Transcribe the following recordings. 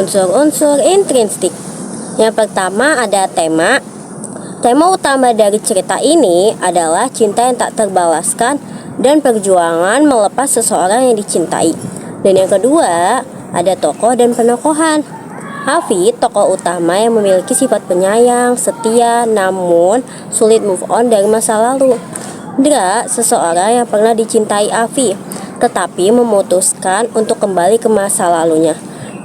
unsur-unsur intrinsik. Yang pertama ada tema. Tema utama dari cerita ini adalah cinta yang tak terbalaskan dan perjuangan melepas seseorang yang dicintai. Dan yang kedua, ada tokoh dan penokohan. Afi, tokoh utama yang memiliki sifat penyayang, setia, namun sulit move on dari masa lalu. Dra, seseorang yang pernah dicintai Afi, tetapi memutuskan untuk kembali ke masa lalunya.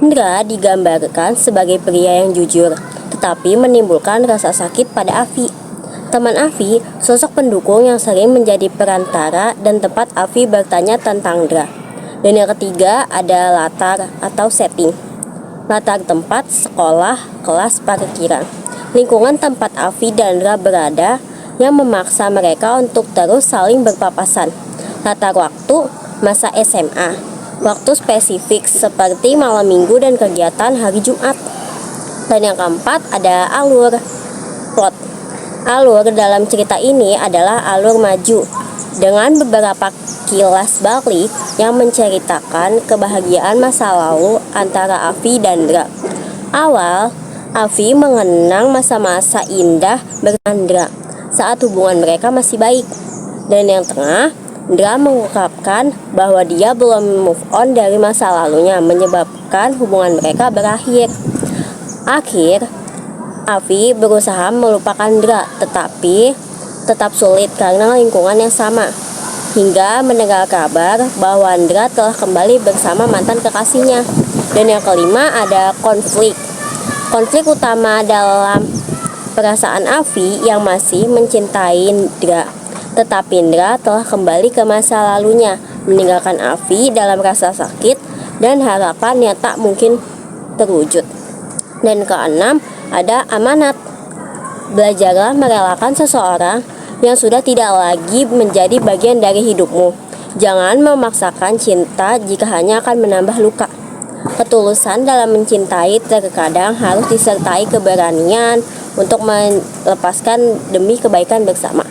Dra digambarkan sebagai pria yang jujur, tetapi menimbulkan rasa sakit pada Afi. Teman Afi, sosok pendukung yang sering menjadi perantara dan tempat Afi bertanya tentang Dra. Dan yang ketiga ada latar atau setting. Latar tempat, sekolah, kelas, parkiran. Lingkungan tempat Afi dan Dra berada yang memaksa mereka untuk terus saling berpapasan. Latar waktu, masa SMA. Waktu spesifik seperti malam minggu dan kegiatan hari Jumat. Dan yang keempat ada alur, plot. Alur dalam cerita ini adalah alur maju dengan beberapa kilas balik yang menceritakan kebahagiaan masa lalu antara Afi dan Dra. Awal, Afi mengenang masa-masa indah bersama Dra saat hubungan mereka masih baik. Dan yang tengah, Dra mengungkapkan bahwa dia belum move on dari masa lalunya, menyebabkan hubungan mereka berakhir. Akhir, Afi berusaha melupakan Dra, tetapi tetap sulit karena lingkungan yang sama. Hingga mendengar kabar bahwa Dra telah kembali bersama mantan kekasihnya. Dan yang kelima ada konflik. Konflik utama dalam perasaan Afi yang masih mencintai Dra, tetapi Dra telah kembali ke masa lalunya, meninggalkan Afi dalam rasa sakit dan harapan yang tak mungkin terwujud. Dan keenam ada amanat. Belajarlah merelakan seseorang yang sudah tidak lagi menjadi bagian dari hidupmu. Jangan memaksakan cinta jika hanya akan menambah luka. Ketulusan dalam mencintai terkadang harus disertai keberanian untuk melepaskan demi kebaikan bersama.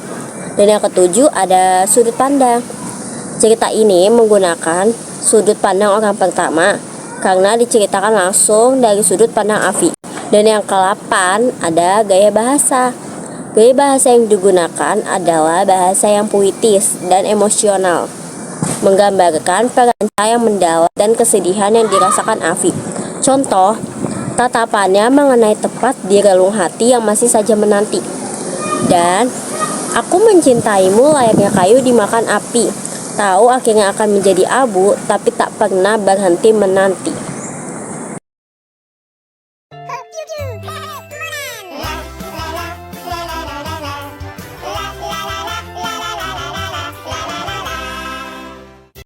Dan yang ketujuh ada sudut pandang. Cerita ini menggunakan sudut pandang orang pertama karena diceritakan langsung dari sudut pandang Afi. Dan yang ke-8 ada gaya bahasa. Gaya bahasa yang digunakan adalah bahasa yang puitis dan emosional, menggambarkan peranca yang mendalam dan kesedihan yang dirasakan Afi. Contoh, tatapannya mengenai tepat di relung hati yang masih saja menanti. Dan aku mencintaimu layaknya kayu dimakan api, tahu akhirnya akan menjadi abu, tapi tak pernah berhenti menanti.